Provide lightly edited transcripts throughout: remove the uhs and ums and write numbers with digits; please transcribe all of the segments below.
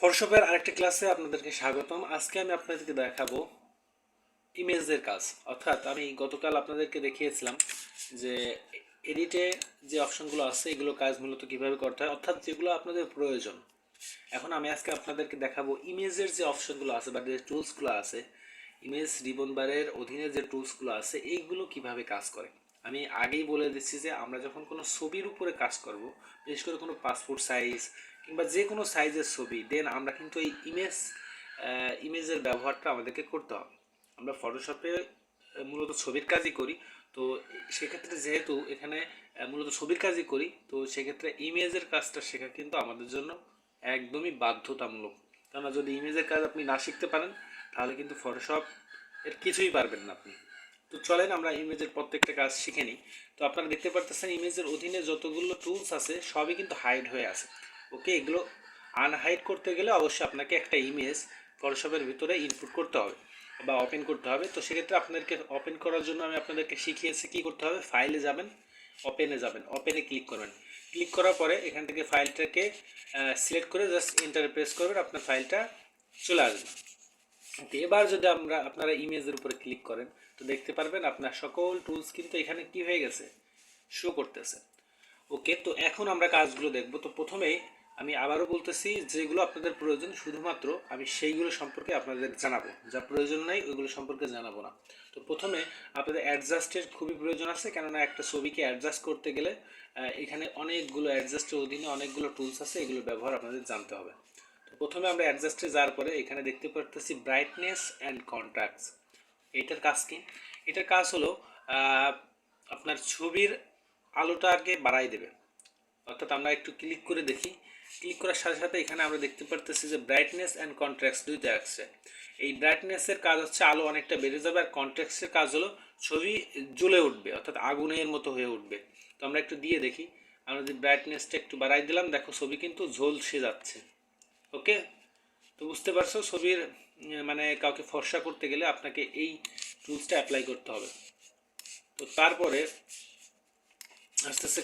ফটোশপের আরেকটা ক্লাসে আপনাদেরকে স্বাগতম। আজকে আমি আপনাদেরকে দেখাবো ইমেজের কাজ। অর্থাৎ আমি গতকাল আপনাদেরকে দেখিয়েছিলাম যে এডিটে যে অপশনগুলো আছে এগুলো কাজ মূলত কিভাবে করতে হয়, অর্থাৎ যেগুলো আপনাদের প্রয়োজন। এখন আমি আজকে আপনাদেরকে দেখাবো ইমেজের যে অপশনগুলো আছে বা যে টুলসগুলো আছে, ইমেজ রিবন বারের অধীনে যে টুলসগুলো আছে এইগুলো কিভাবে কাজ করে। আমি আগেই বলে দিচ্ছি যে আমরা যখন কোনো ছবির উপরে কাজ করব, বিশেষ করে কোনো পাসপোর্ট সাইজ কিংবা যে কোনো সাইজের ছবি, দেন আমরা কিন্তু এই ইমেজের ব্যবহারটা আমাদেরকে করতে হবে। আমরা ফটোশপে মূলত ছবির কাজই করি, তো সেক্ষেত্রে যেহেতু এখানে মূলত ছবির কাজই করি, তো সেক্ষেত্রে ইমেজের কাজটা শেখা কিন্তু আমাদের জন্য একদমই বাধ্যতামূলক। কেননা যদি ইমেজের কাজ আপনি না শিখতে পারেন তাহলে কিন্তু ফটোশপ এর কিছুই পারবেন না আপনি। তো চলেন আমরা ইমেজের প্রত্যেকটা কাজ শিখে নিই। তো আপনারা দেখতে পারতেছেন ইমেজের অধীনে যতগুলো টুলস আছে সবই কিন্তু হাইড হয়ে আছে। ওকে, এগুলো আনহাইড করতে গেলে অবশ্যই আপনাকে একটা ইমেজ ফটোশপের ভিতরে ইনপুট করতে হবে বা ওপেন করতে হবে। তো সেক্ষেত্রে আপনাদেরকে ওপেন করার জন্য আমি আপনাদেরকে শিখিয়েছি কী করতে হবে। ফাইলে যাবেন, ওপেনে যাবেন, ওপেনে ক্লিক করবেন। ক্লিক করার পরে এখান থেকে ফাইলটাকে সিলেক্ট করে জাস্ট এন্টারে প্রেস করবেন, আপনার ফাইলটা চলে আসবে। ওকে, এবার যদি আপনারা ইমেজের উপরে ক্লিক করেন তো দেখতে পারবেন আপনার সকল টুলস কিন্তু এখানে কি হয়ে গেছে, শো করতেছে। ওকে, তো এখন আমরা কাজগুলো দেখব। তো প্রথমেই আমি আবারও বলতেছি, যেগুলো আপনাদের প্রয়োজন শুধুমাত্র আমি সেইগুলো সম্পর্কে আপনাদের জানাবো, যা প্রয়োজন নাই ওইগুলো সম্পর্কে জানাবো না। তো প্রথমে আপনাদের অ্যাডজাস্টের খুবই প্রয়োজন আছে, কেননা একটা ছবিকে অ্যাডজাস্ট করতে গেলে এখানে অনেকগুলো অ্যাডজাস্টের অধীনে অনেকগুলো টুলস আছে, এগুলোর ব্যবহার আপনাদের জানতে হবে। তো প্রথমে আমরা অ্যাডজাস্টে যাওয়ার পরে এখানে দেখতে পারতেছি ব্রাইটনেস অ্যান্ড কন্ট্রাস্ট। এটার কাজ কি? এটার কাজ হলো আপনার ছবির আলোটাকে বাড়াই দেবে। অর্থাৎ আমরা একটু ক্লিক করে দেখি, ক্লিক করার সাথে সাথে এখানে আমরা দেখতে পারতেছি যে ব্রাইটনেস অ্যান্ড কন্ট্রাস্ট দুইটা আসছে। এই ব্রাইটনেসের কাজ হচ্ছে আলো অনেকটা বেড়ে যাবে, আর কন্ট্রাস্টের কাজ হলো ছবি জ্বলে উঠবে, অর্থাৎ আগুনের মতো হয়ে উঠবে। তো আমরা একটু দিয়ে দেখি, আমরা যদি ব্রাইটনেসটা একটু বাড়াই দিলাম, দেখো ছবি কিন্তু ঝলসে যাচ্ছে। ওকে, তো বুঝতে পারছো ছবির মানে কাউকে ফর্সা করতে গেলে আপনাকে এই টুলসটা অ্যাপ্লাই করতে হবে। তো তারপরে আস্তে আস্তে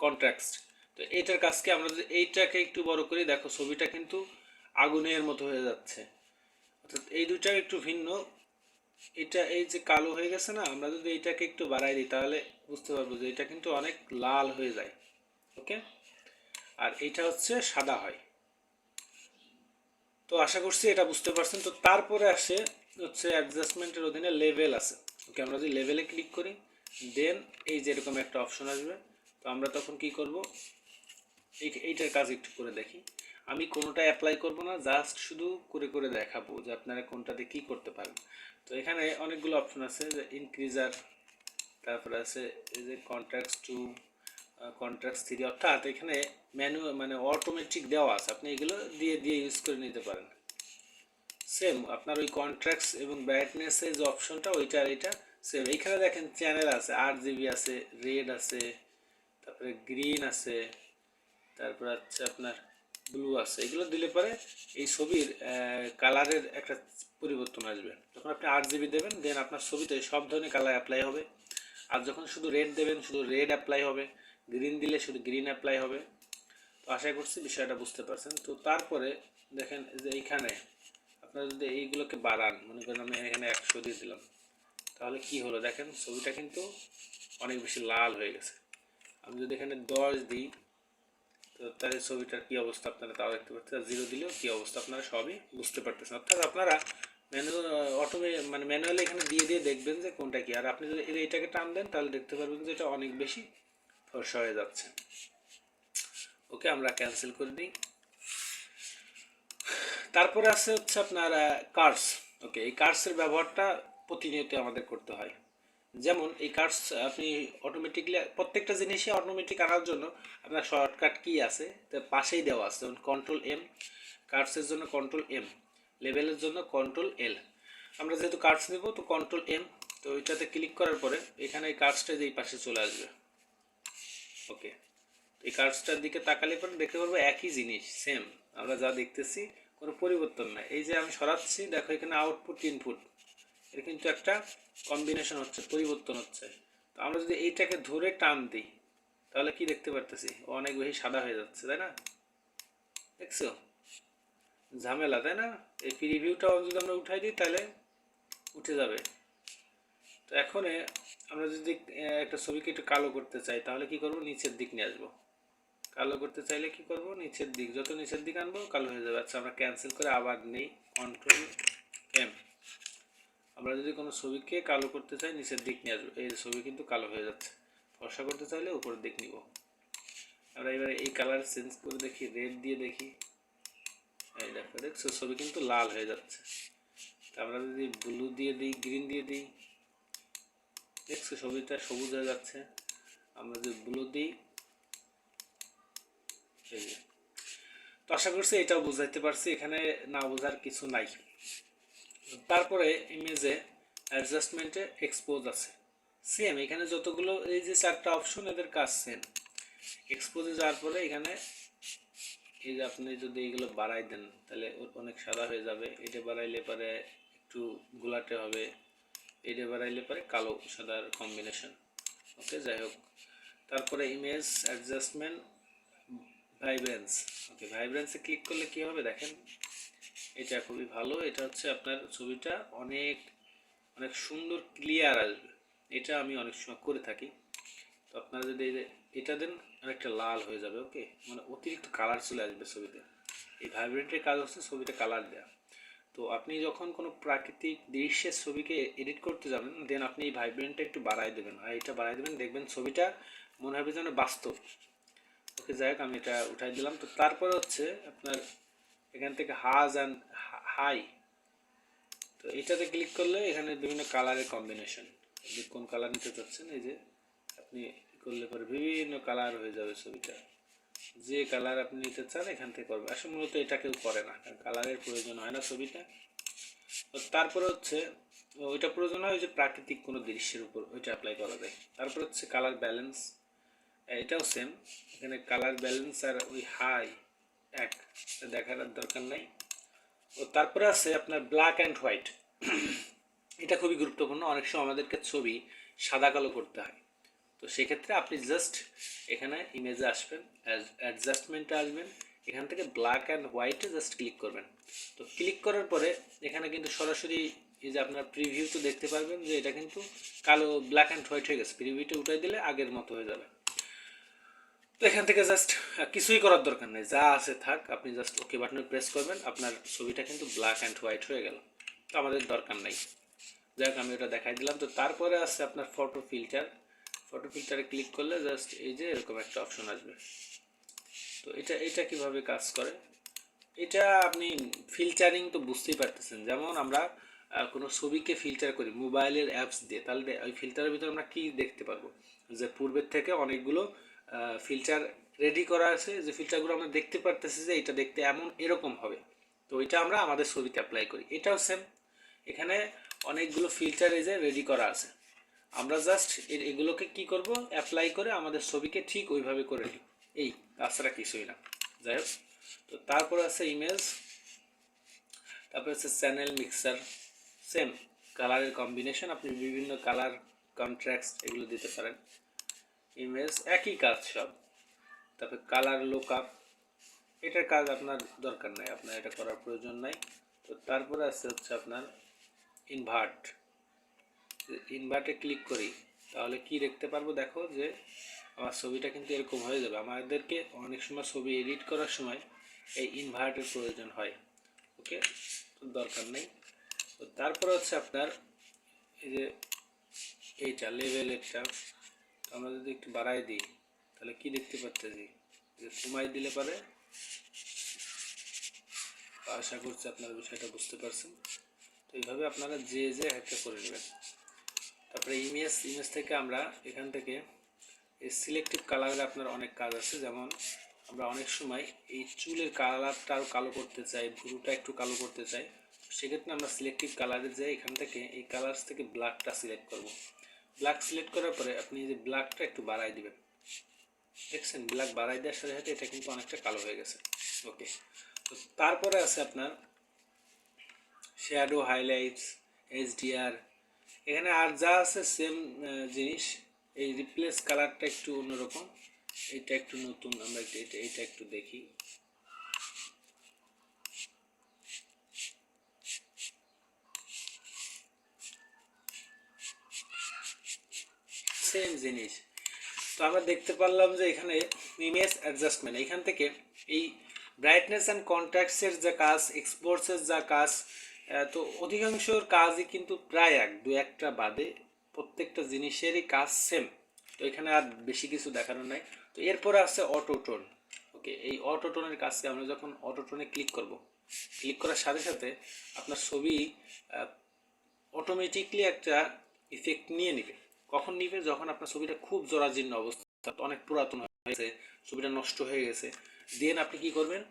কন্ট্রাস্ট। তো এইটার কাজকে আমরা যদি এইটাকে একটু বড় করি, দেখো ছবিটা কিন্তু আগুনের মতো হয়ে যাচ্ছে। অর্থাৎ এই দুইটা একটু ভিন্ন। এটা এই যে কালো হয়ে গেছে না, আমরা যদি এইটাকে একটু বাড়াই দিই তাহলে বুঝতে পারবো যে এটা কিন্তু অনেক লাল হয়ে যায়। ওকে, আর এইটা হচ্ছে সাদা হয়। তো আশা করছি এটা বুঝতে পারছেন। তো তারপরে আসে হচ্ছে অ্যাডজাস্টমেন্টের অধীনে লেভেল আছে। ওকে, আমরা যদি লেভেলে ক্লিক করি দেন এই যে এরকম একটা অপশন আসবে। তো আমরা তখন কি করব, এইটার কাজ একটু করে দেখি। আমি কোনোটা অ্যাপ্লাই করব না, জাস্ট শুধু করে করে দেখাবো যে আপনারা কোনটাতে কি করতে পারেন। তো এখানে অনেকগুলো অপশন আছে, যে ইনক্রিজার, তারপরে আছে এই যে কন্ট্রাস্ট টু, কন্ট্রাস্ট থ্রি, অর্থাৎ এখানে মানে অটোমেটিক দেওয়া আছে, আপনি এগুলো দিয়ে দিয়ে ইউজ করে নিতে পারেন। সেম আপনার ওই কন্ট্রাস্ট এবং ব্রাইটনেসের যে অপশনটা ওইটা আর এটা সেম। এইখানে দেখেন চ্যানেল আছে, 8 GB আছে, রেড আছে, তারপরে গ্রিন আছে, তারপর হচ্ছে আপনার ব্লু আছে। এগুলো দিলে পরে এই ছবির কালারের একটা পরিবর্তন আসবে। যখন আপনি 8 GB দেবেন দেন আপনার ছবিতে সব ধরনের কালার অ্যাপ্লাই হবে। আর যখন শুধু রেড দেবেন শুধু রেড অ্যাপ্লাই হবে, গ্রিন দিলে শুধু গ্রিন অ্যাপ্লাই হবে। তো আশা করছি বিষয়টা বুঝতে পারছেন। তো তারপরে দেখেন যে এইখানে আপনারা যদি এইগুলোকে বাড়ান, মনে করেন আমি এখানে 100 দিয়ে দিলাম, তাহলে কি হলো দেখেন ছবিটা কিন্তু অনেক বেশি লাল হয়ে গেছে। আমি যদি এখানে 10 দিই তো তাহলে ছবিটার কী অবস্থা আপনারা তাও দেখতে পাচ্ছেন, আর 0 দিলেও কী অবস্থা আপনারা সবই বুঝতে পারতেছেন। অর্থাৎ আপনারা ম্যানুয়ালি এখানে দিয়ে দিয়ে দেখবেন যে কোনটা কি। আর আপনি যদি এইটাকে টান দেন তাহলে দেখতে পারবেন যে এটা অনেক বেশি ফর্সা হয়ে যাচ্ছে। ওকে, আমরা ক্যান্সেল করে দিই। তারপরে আছে হচ্ছে আপনার কার্স। ওকে, এই কার্সের ব্যবহারটা প্রতিনিয়ত আমাদের করতে হয়। যেমন এই কার্স আপনি অটোমেটিকলি প্রত্যেকটা জিনিসই অটোমেটিক আনার জন্য আপনার শর্টকাট কি আছে, তো পাশেই দেওয়া আছে, যেমন কন্ট্রোল M, কার্সের জন্য কন্ট্রোল M, লেভেলের জন্য কন্ট্রোল L। আমরা যেহেতু কার্স নেব তো কন্ট্রোল M, তো ওইটাতে ক্লিক করার পরে এখানে এই কার্সটা এই পাশে চলে আসবে। ওকে, এই কার্সটার দিকে তাকালে পরে দেখতে পারবো একই জিনিস সেম, আমরা যা দেখতেছি কোনো পরিবর্তন নাই। এই যে আমি সরাচ্ছি, দেখো এখানে আউটপুট ইনপুট, এর কিন্তু একটা কম্বিনেশন হচ্ছে, পরিবর্তন হচ্ছে। তো আমরা যদি এইটাকে ধরে টান দিই তাহলে কি দেখতে পারতেছি, অনেক বেশি সাদা হয়ে যাচ্ছে, তাই না? দেখছো? ঝামেলা, তাই না? এই প্রিভিউটাও যদি আমরা উঠাই দিই তাহলে উঠে যাবে। তো এখন আমরা যদি একটা ছবিকে একটু কালো করতে চাই তাহলে কি করব, নিচের দিক নিয়ে আসবো। কালো করতে চাইলে কি করব, নিচের দিক, যত নিচের দিক আনবো কালো হয়ে যাবে। আচ্ছা আমরা ক্যান্সেল করে আবার নেই, কন্ট্রোল এম। আমরা যদি কোনো ছবিকে কালো করতে চাই নিচের দিক নিয়ে আসবো, এই ছবি কিন্তু কালো হয়ে যাচ্ছে। ফর্সা করতে চাইলে উপরের দিক নিব। আমরা এবারে এই কালার চেঞ্জ করে দেখি, রেড দিয়ে দেখি, এই দেখো, দেখছো ছবি কিন্তু লাল হয়ে যাচ্ছে। আমরা যদি ব্লু দিয়ে দিই, গ্রিন দিয়ে দিই, দেখছো ছবিটা সবুজ হয়ে যাচ্ছে। আমরা যদি ব্লু দিই, এই যে। তো আশা করছি এটাও বুঝাইতে পারছি, এখানে না বোঝার কিছু নাই। তারপরে ইমেজে অ্যাডজাস্টমেন্টে এক্সপোজ আছে, সেম এখানে যতগুলো এই যে চারটা অপশন এদের কাজ সেম। এক্সপোজে যাওয়ার পরে এখানে এই যে আপনি যদি এগুলো বাড়াই দেন তাহলে অনেক সাদা হয়ে যাবে, এটা বাড়াইলে পরে একটু গোলাটে হবে, এটা বাড়াইলে পরে কালো সাদার কম্বিনেশন। ওকে, যাই হোক। তারপরে ইমেজ অ্যাডজাস্টমেন্ট ভাইব্রেন্স। ওকে, ভাইব্রেন্সে ক্লিক করলে কী হবে দেখেন, এটা খুবই ভালো। এটা হচ্ছে আপনার ছবিটা অনেক অনেক সুন্দর ক্লিয়ার আসবে। এটা আমি অনেক সময় করে থাকি। তো আপনারা যদি এটা দেন অনেকটা লাল হয়ে যাবে। ওকে, মানে অতিরিক্ত কালার চলে আসবে ছবিতে। এই ভাইব্রেন্টের কাজ হচ্ছে ছবিটা কালার দেওয়া। তো আপনি যখন কোনো প্রাকৃতিক দৃশ্যের ছবিকে এডিট করতে যাবেন দেন আপনি এই ভাইব্রেন্টটা একটু বাড়াই দেবেন, আর এটা বাড়াই দেবেন, দেখবেন ছবিটা মনে হবে যেন বাস্তব। ওকে, যাই হোক, আমি এটা উঠাই দিলাম। তো তারপরে হচ্ছে আপনার এখান থেকে হাজ অ্যান্ড হাই, তো এটাতে ক্লিক করলে এখানে বিভিন্ন কালারের কম্বিনেশন, কোন কালার নিতে চাচ্ছেন এই যে আপনি করলে পরে বিভিন্ন কালার হয়ে যাবে ছবিটা। যে কালার আপনি নিতে চান এখান থেকে করবে। আসলে মূলত এটা কেউ করে না, কারণ কালারের প্রয়োজন হয় না ছবিটা। তারপরে হচ্ছে ওইটা প্রয়োজন হয় ওই যে প্রাকৃতিক কোনো দৃশ্যের উপর, ওইটা অ্যাপ্লাই করা যায়। তারপর হচ্ছে কালার ব্যালেন্স, এটাও সেম। এখানে কালার ব্যালেন্স আর ওই হাই এক দেখার দরকার নাই। ও তারপরে আছে আপনার ব্ল্যাক অ্যান্ড হোয়াইট। এটা খুবই গুরুত্বপূর্ণ, অনেক সময় আমাদেরকে ছবি সাদা কালো করতে হয়। তো সেক্ষেত্রে আপনি জাস্ট এখানে ইমেজে আসবেন, অ্যাডজাস্টমেন্টে আসবেন, এখান থেকে ব্ল্যাক অ্যান্ড হোয়াইটে জাস্ট ক্লিক করবেন। তো ক্লিক করার পরে এখানে কিন্তু সরাসরি এই যে আপনার প্রিভিউ তো দেখতে পারবেন যে এটা কিন্তু কালো ব্ল্যাক অ্যান্ড হোয়াইট হয়ে গেছে। প্রিভিউটা উঠাই দিলে আগের মতো হয়ে যাবে। তো এখান থেকে জাস্ট কিছুই করার দরকার নেই, যা আছে থাক, আপনি জাস্ট ওকে বাটনে প্রেস করবেন, আপনার ছবিটা কিন্তু ব্ল্যাক অ্যান্ড হোয়াইট হয়ে গেল। তো আমাদের দরকার নাই। যাই হোক, আমি ওটা দেখাই দিলাম। তো তারপরে আছে আপনার ফটো ফিল্টার। ফটো ফিল্টারে ক্লিক করলে জাস্ট এই যে এরকম একটা অপশন আসবে। তো এটা এটা কিভাবে কাজ করে, এটা আপনি ফিল্টারিং তো বুঝতেই পারতেছেন। যেমন আমরা কোনো ছবিকে ফিল্টার করি মোবাইলের অ্যাপস দিয়ে, তাহলে ওই ফিল্টারের ভিতরে আমরা কি দেখতে পারবো, যে পূর্বের থেকে অনেকগুলো ফিল্টার রেডি করা আছে, যে ফিল্টারগুলো আমরা দেখতে পারতেছি যে এটা দেখতে এমন এরকম হবে। তো এটা আমরা আমাদের ছবিতে অ্যাপ্লাই করি, এটাও সেম। এখানে অনেকগুলো ফিল্টার এই যে রেডি করা আছে, আমরা জাস্ট এগুলোকে কি করব, অ্যাপ্লাই করে আমাদের ছবিকে ঠিক ওইভাবে করে নিই, এই তাছাড়া কিছুই না। যাই হোক, তো তারপর আছে ইমেজ, তারপর হচ্ছে চ্যানেল মিক্সার। সেম কালারের কম্বিনেশন, আপনি বিভিন্ন কালার কন্ট্রাস্ট এগুলো দিতে পারেন। ইমেজ একই কাজ সব। তারপর কালার লুকআপ, এটার কাজ আপনার দরকার নাই, আপনার এটা করার প্রয়োজন নাই। তো তারপরে আছে হচ্ছে আপনার ইনভার্ট। ইনভার্টে ক্লিক করি তাহলে কি দেখতে পারবো, দেখো যে আমার ছবিটা কিন্তু এরকম হয়ে যাবে। আমাদেরকে অনেক সময় ছবি এডিট করার সময় এই ইনভার্টের প্রয়োজন হয়। ওকে, তো দরকার নেই। তো তারপরে হচ্ছে আপনার এই যে এইটা লেভেলেরটা, আমরা যদি একটু বাড়াই দিই তাহলে কি দেখতে পাচ্ছি, যে কমাই দিলে পারে। আশা করছি আপনারা বিষয়টা বুঝতে পারছেন। তো এইভাবে আপনারা যে যে একটা করে নেবেন। তারপরে ইমেজ থেকে আমরা এখান থেকে এই সিলেক্টিভ কালারের আপনার অনেক কাজ আছে। যেমন আমরা অনেক সময় এই চুলের কালারটা আরও কালো করতে চাই, ভুরুটা একটু কালো করতে চাই, সেক্ষেত্রে আমরা সিলেক্টিভ কালারে যাই, এখান থেকে এই কালার্স থেকে ব্ল্যাকটা সিলেক্ট করব। ব্ল্যাক সিলেক্ট করার পরে আপনি যে ব্ল্যাকটা একটু বাড়াই দিবেন, দেখছেন ব্ল্যাক বাড়াই দেওয়ার সাথে সাথে এটা কিন্তু অনেকটা কালো হয়ে গেছে। ওকে, তো তারপরে আছে আপনার শ্যাডো, হাইলাইটস, এইচডিআর, এখানে আর যা আছে সেম জিনিস। এই রিপ্লেস কালারটা একটু অন্যরকম, এটা একটু নতুন, আমরা এটা একটু দেখি। সেম জিনিস। তো আমরা দেখতে পারলাম যে এখানে ইমেজ অ্যাডজাস্টমেন্ট, এখান থেকে এই ব্রাইটনেস অ্যান্ড কন্ট্রাস্টের যে কাজ, এক্সপোর্টসের যা কাজ, তো অধিকাংশর কাজই কিন্তু প্রায় দু একটা বাদে প্রত্যেকটা জিনিসেরই কাজ সেম। তো এখানে আর বেশি কিছু দেখানোর নাই। তো এরপরে আছে অটোটোন। ওকে, এই অটোটোনের কাজকে আমরা যখন অটোটোনে ক্লিক করব, ক্লিক করার সাথে সাথে আপনার ছবি অটোমেটিকলি একটা ইফেক্ট নিয়ে নিবে। কখন নিবে? যখন আপনার ছবিটা খুব জরাজীর্ণ অবস্থা, অনেক পুরাতন হয়ে গেছে, ছবিটা নষ্ট হয়ে গেছে, দেন আপনি কি করবেন,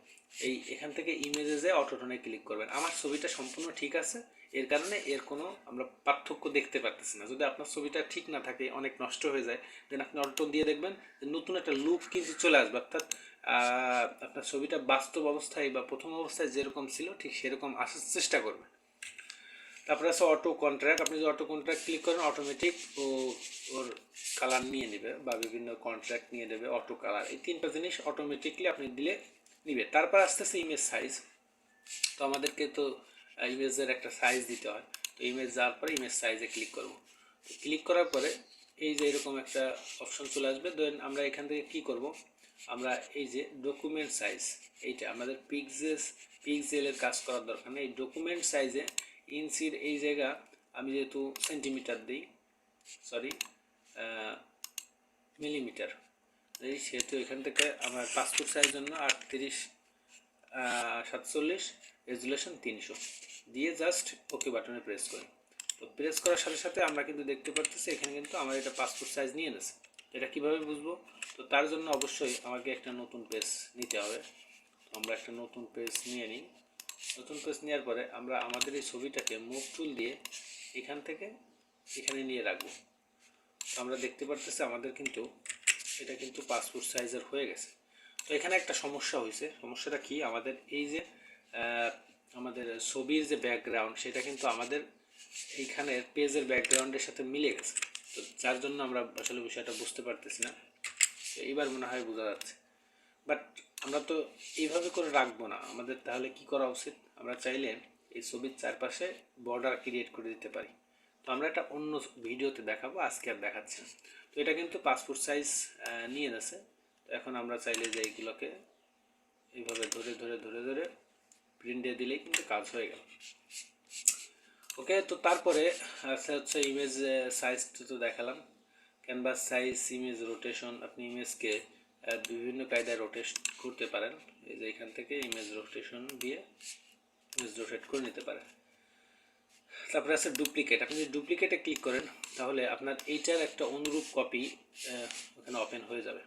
এই এখান থেকে ইমেজে যে অটোটোনে ক্লিক করবেন। আমার ছবিটা সম্পূর্ণ ঠিক আছে, এর কারণে এর কোনো আমরা পার্থক্য দেখতে পারতেছি না। যদি আপনার ছবিটা ঠিক না থাকে, অনেক নষ্ট হয়ে যায়, দেন আপনি অটোটোন দিয়ে দেখবেন যে নতুন একটা লুক কিন্তু চলে আসবে। অর্থাৎ আপনার ছবিটা বাস্তব অবস্থায় বা প্রথম অবস্থায় যেরকম ছিল ঠিক সেরকম আসার চেষ্টা করবে। তারপরে আছে অটো কন্ট্রাক্ট। আপনি যদি অটো কন্ট্রাক্ট ক্লিক করেন, অটোমেটিক ওর কালার নিয়ে নেবে বা বিভিন্ন কন্ট্রাক্ট নিয়ে নেবে, অটো কালার, এই তিনটা জিনিস অটোমেটিকলি আপনি দিলে নিবে। তারপর আসতেছে ইমেজ সাইজ। তো আমাদেরকে তো ইমেজের একটা সাইজ দিতে হয়। তো ইমেজ যাওয়ার পরে ইমেজ সাইজে ক্লিক করব। তো ক্লিক করার পরে এই যে এরকম একটা অপশন চলে আসবে। দেন আমরা এখান থেকে কি করব, আমরা এই যে ডকুমেন্ট সাইজ, এইটা আমাদের পিক্সেলের কাজ করার দরকার নেই। এই ডকুমেন্ট সাইজে ইঞ্চির এই জায়গা আমি যেহেতু সেন্টিমিটার দিই, সরি মিলিমিটার এই, সেহেতু এখান থেকে আমার পাসপোর্ট সাইজ জন্য 38 47 রেজুলেশন 300 দিয়ে জাস্ট ওকে বাটনে প্রেস করি। তো প্রেস করার সাথে সাথে আমরা কিন্তু দেখতে পাচ্ছি এখানে কিন্তু আমার এটা পাসপোর্ট সাইজ নিয়ে নিয়েছে। এটা কিভাবে বুঝবো? তো তার জন্য অবশ্যই আমাকে একটা নতুন পেজ নিতে হবে। তো আমরা একটা নতুন পেজ নিয়ে নিই। নতুন পেজ নেওয়ার পরে আমরা আমাদের এই ছবিটাকে মুভ টুল দিয়ে এখান থেকে এখানে নিয়ে রাখবো। তো আমরা দেখতে পারতেছি আমাদের কিন্তু এটা কিন্তু পাসপোর্ট সাইজের হয়ে গেছে। তো এখানে একটা সমস্যা হয়েছে। সমস্যাটা কি? আমাদের এই যে আমাদের ছবির যে ব্যাকগ্রাউন্ড, সেটা কিন্তু আমাদের এইখানের পেজের ব্যাকগ্রাউন্ডের সাথে মিলে গেছে। তো যার জন্য আমরা আসলে বিষয়টা বুঝতে পারতেছি না। তো এইবার মনে হয় বোঝা যাচ্ছে। বাট আমরা তো এইভাবে করে রাখবো না। আমাদের তাহলে কি করা উচিত? আমরা চাইলে এই ছবির চারপাশে বর্ডার ক্রিয়েট করে দিতে পারি। তো আমরা এটা অন্য ভিডিওতে দেখাবো, আজকে আর দেখাচ্ছি না। তো এটা কিন্তু পাসপোর্ট সাইজ নিয়ে গেছে। তো এখন আমরা চাইলে যে এইগুলোকে এইভাবে ধরে ধরে ধরে ধরে প্রিন্ট দিয়ে দিলেই কিন্তু কাজ হয়ে গেল। ওকে, তো তারপরে হচ্ছে ইমেজ সাইজ তো দেখালাম। ক্যানভাস সাইজ, ইমেজ রোটেশন, আপনি ইমেজকে বিভিন্ন কায়দায় রোটেট করতে পারেন। এই যে এখান থেকে ইমেজ রোটেশন দিয়ে ইমেজ রোটেট করে নিতে পারেন। তারপরে আছে ডুপ্লিকেট। আপনি যদি ডুপ্লিকেটে ক্লিক করেন, তাহলে আপনার এইটার একটা অনুরূপ কপি ওখানে ওপেন হয়ে যাবে।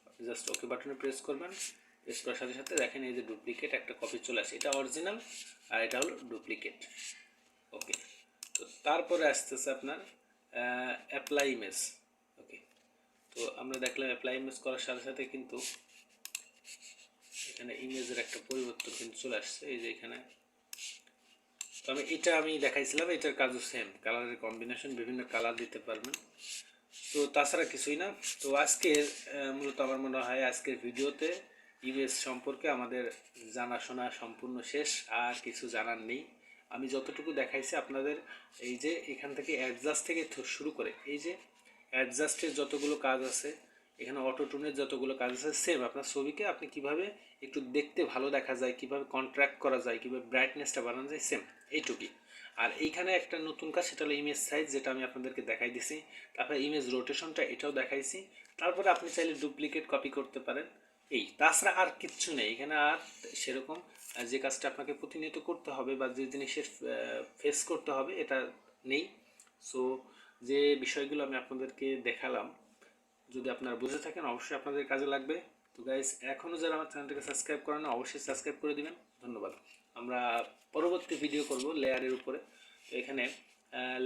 আপনি জাস্ট ওকে বাটনে প্রেস করবেন। প্রেস করার সাথে সাথে দেখেন এই যে ডুপ্লিকেট একটা কপি চলে আসে। এটা অরিজিনাল আর এটা হলো ডুপ্লিকেট। ওকে, তো তারপরে আসতেছে আপনার অ্যাপ্লাই ইমেজ। ওকে, তো আমরা দেখলাম অ্যাপ্লাই ইমেজ করার সাথে সাথে কিন্তু এখানে ইমেজের একটা পরিবর্তন কিন্তু চলে আসছে। এই যে এখানে, তো আমি দেখাইছিলাম, এটার কাজও সেম, কালারের কম্বিনেশন, বিভিন্ন কালার দিতে পারবেন। তো তাছাড়া কিছুই না। তো আজকের মূলত আমার মনে হয় আজকের ভিডিওতে ইমেজ সম্পর্কে আমাদের জানাশোনা সম্পূর্ণ শেষ, আর কিছু জানার নেই। আমি যতটুকু দেখাইছি আপনাদের, এই যে এখান থেকে অ্যাডজাস্ট থেকে শুরু করে এই যে অ্যাডজাস্টের যতগুলো কাজ আছে, এখানে অটোটুনের যতগুলো কাজ আছে, সেম আপনার ছবিকে আপনি কিভাবে একটু দেখতে ভালো দেখা যায়, কিভাবে কন্ট্রাক্ট করা যায়, কিভাবে ব্রাইটনেসটা বাড়ানো যায়, সেম এইটুকুই। আর এইখানে একটা নতুন কাজ, সেটা হলো ইমেজ সাইজ, যেটা আমি আপনাদেরকে দেখাই দিছি। তারপরে ইমেজ রোটেশনটা, এটাও দেখাইছি। তারপরে আপনি চাইলে ডুপ্লিকেট কপি করতে পারেন। এই তাছাড়া আর কিচ্ছু নেই এখানে। আর সেরকম যে কাজটা আপনাকে প্রতিনিয়ত করতে হবে বা যে জিনিসের ফেস করতে হবে, এটা নেই। সো যে বিষয়গুলো আমি আপনাদেরকে দেখালাম, যদি আপনারা বুঝে থাকেন, অবশ্যই আপনাদের কাজে লাগবে। তো গাইস, এখনও যারা আমার চ্যানেলটাকে সাবস্ক্রাইব করেন, অবশ্যই সাবস্ক্রাইব করে দিবেন। ধন্যবাদ। আমরা পরবর্তী ভিডিও করব লেয়ারের উপরে। তো এখানে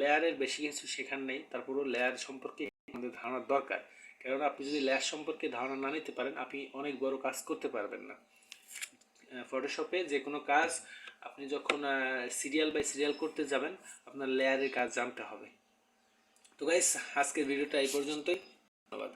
লেয়ারের বেশি কিছু শেখার নেই, তারপরেও লেয়ার সম্পর্কে আমাদের ধারণার দরকার। কারণ আপনি যদি লেয়ার সম্পর্কে ধারণা না নিতে পারেন, আপনি অনেক বড় কাজ করতে পারবেন না। ফটোশপে যে কোনো কাজ আপনি যখন সিরিয়াল বাই সিরিয়াল করতে যাবেন, আপনার লেয়ারের কাজ জানতে হবে। তো গাইস, আজকের ভিডিওটা এই পর্যন্তই। ধন্যবাদ।